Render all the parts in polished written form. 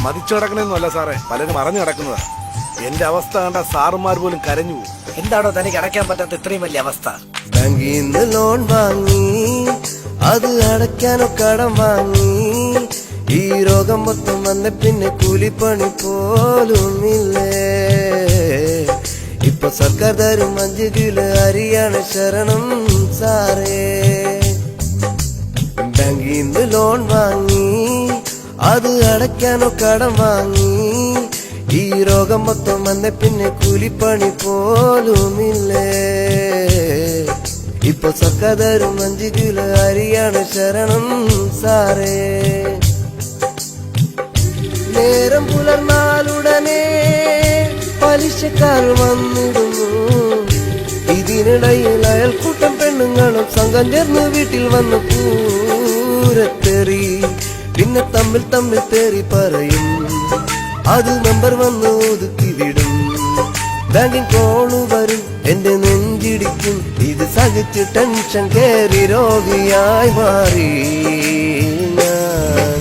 മതിച്ചു കിടക്കണമെന്നല്ല സാറേ, പലരും അറിഞ്ഞു കിടക്കുന്നതാ. എന്റെ അവസ്ഥ കണ്ട സാറുമാർ പോലും കരഞ്ഞു പോകും. എന്താണോ തനിക്ക് അടയ്ക്കാൻ പറ്റാത്ത ഇത്രയും വലിയ അവസ്ഥ? ബാങ്കിൽ നിന്ന് ലോൺ വാങ്ങി അത് അടയ്ക്കാനോ കടം വാങ്ങി ഈ രോഗം മൊത്തം വന്ന പിന്നെ കൂലിപ്പണി പോലുമില്ലേ. ഇപ്പൊ സർക്കാർ തരും 5 കിലോ അരിയാണ് ശരണം സാറേ. ബാങ്കിൽ നിന്ന് ലോൺ വാങ്ങി അത് അടയ്ക്കാനോ കടം വാങ്ങി ഈ രോഗം മൊത്തം വന്ന പിന്നെ കൂലിപ്പണി പോലുമില്ലേ. ഇപ്പൊ സർക്കാർ തരും 5 കിലോ അരിയാണ് ശരണം സാറേ. നേരം പുലർന്നാലുടനെ പലിശക്കാർ വന്നിടുന്നു. ഇതിനിടയിൽ അയൽക്കൂട്ടം പെണ്ണുങ്ങളും സംഘം ചേർന്ന് വീട്ടിൽ വന്ന് പൂരത്തെറി. പിന്നെ തമ്മിൽ തമ്മിൽ തേറി പറയും, അത് നമ്പർ വന്ന് ഒതുക്കി വിടും. ബാങ്കിൻ കോള് വരും, എന്റെ നെഞ്ചിടിക്കും. ഇത് സഹിച്ച് ടെൻഷൻ കേറി രോഗിയായി മാറി ഞാൻ.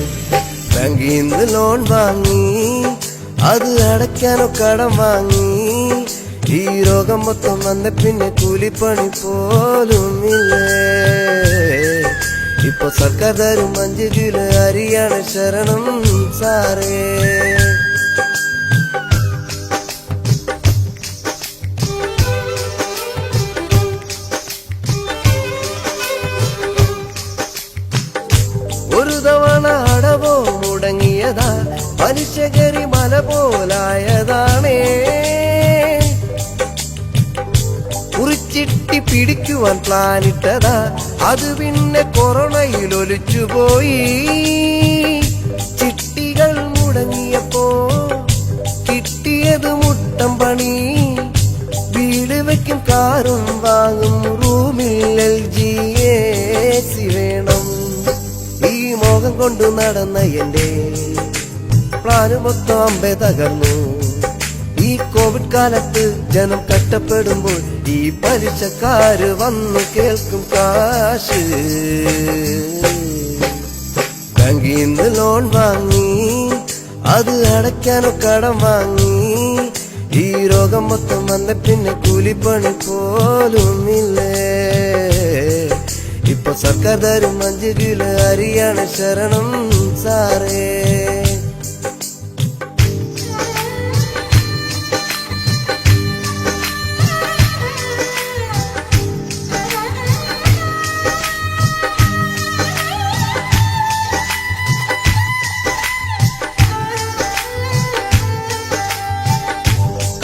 ബാങ്കിൽ നിന്ന് ലോൺ വാങ്ങി അത് അടയ്ക്കാനോ കടം വാങ്ങി ഈ രോഗം മൊത്തം വന്ന പിന്നെ കൂലിപ്പണി പോലുമില്ലേ. ഇപ്പൊ സർക്കാർ തരും 5 കിലോ അരിയാണ് ശരണം സാറേ. ഒരു തവണ അടവോ മുടങ്ങിയതാ, പലിശകരി മല പോലായതാണേ. കുറിച്ചിട്ടി പിടിക്കുവാൻ പ്ലാനിട്ടതാ, അത് പിന്നെ കൊറോണയിൽ ഒലിച്ചുപോയി. ചിട്ടികൾ മുടങ്ങിയപ്പോ കിട്ടിയത് മുട്ടം പണി. വീട് വെക്കും കാറും വാങ്ങും, റൂമിൽ LG AC വേണം. ഈ മോഹം കൊണ്ട് നടന്ന എന്റെ പ്ലാന് മൊത്തം അമ്പെ തകർന്നു. ഈ കോവിഡ് കാലത്ത് ജനം കഷ്ടപ്പെടുമ്പോൾ ഈ പലിശക്കാര് വന്നു കേൾക്കും കാശ്. ബാങ്കിൽ നിന്ന് ലോൺ വാങ്ങി അത് അടയ്ക്കാനോ കടം വാങ്ങി ഈ രോഗം മൊത്തം വന്ന പിന്നെ കൂലിപ്പണി പോലുമില്ലേ. ഇപ്പൊ സർക്കാർ തരും 5 കിലോ അരിയാണ് ശരണം സാറേ.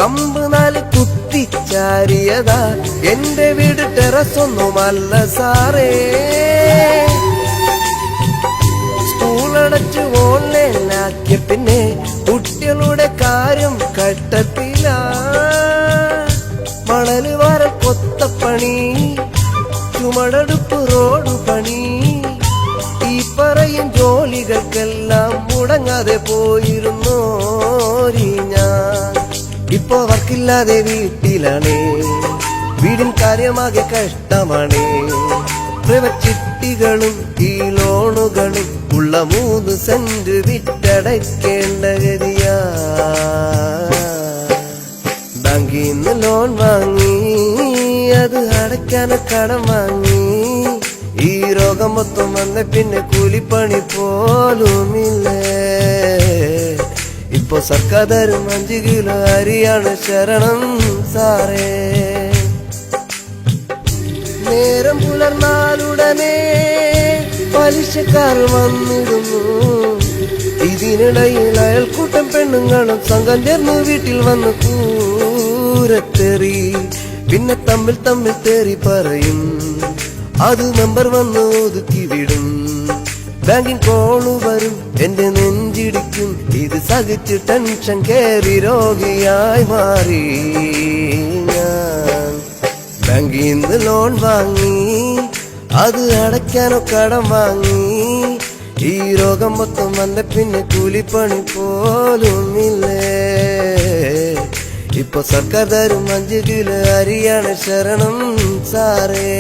കമ്പ് 4 കുത്തിച്ചാരിയതാ, എന്റെ വീട് ടെറസൊന്നുമല്ല സാറേ. സ്കൂളടച്ച് ഓൺലൈനാക്കിയ പിന്നെ കുട്ടികളുടെ കാര്യം ഘട്ടത്തില. മണല് വാര കൊത്തപ്പണി, ചുമടെടുപ്പ് റോഡ് പണി, ഈ പറയും ജോലികൾക്കെല്ലാം മുടങ്ങാതെ പോയിരുന്നോരി ഞാൻ. ഇപ്പൊ വർക്കില്ലാതെ വീട്ടിലാണ്, വീടിൻ കാര്യമാകെ കഷ്ടമാണ്. പ്രൈവറ്റ് ചിട്ടികളും ഈ ലോണുകളും ഉള്ള 3 സെന്റ് വിറ്റടയ്ക്കേണ്ട ഗതിയാ. ബാങ്കിൽ നിന്ന് ലോൺ വാങ്ങി അത് അടയ്ക്കാനോ കടം വാങ്ങി ഈ രോഗം മൊത്തം വന്ന പിന്നെ കൂലിപ്പണി പോലുമില്ലേ. ഇപ്പൊ സർക്കാർ തരും 5 കിലോ അരിയാണ് ശരണം സാറേ. നേരം പുലർന്നാലുടനെ പലിശക്കാർ വന്നിടുന്നു. ഇതിനിടയിൽ അയൽക്കൂട്ടം പെണ്ണുങ്ങളും സംഘം ചേർന്ന് വീട്ടിൽ വന്ന് പൂരത്തെറി. പിന്നെ തമ്മിൽ തമ്മിൽ തേറി പറയും, അത് നമ്പർ വന്ന് ഒതുക്കി വിടും. ബാങ്കിൻ കോള് വരും, എന്റെ നെഞ്ചിടിക്കും. ഇത് സഹിച്ച് ടെൻഷൻ കേറി രോഗിയായി മാറി ഞാൻ. ബാങ്കിൽ നിന്ന് ലോൺ വാങ്ങി അത് അടയ്ക്കാനോ കടം വാങ്ങി ഈ രോഗം മൊത്തം വന്ന പിന്നെ കൂലിപ്പണി പോലുമില്ലേ. ഇപ്പൊ സർക്കാർ തരും 5 കിലോ അരിയാണ് ശരണം സാറേ.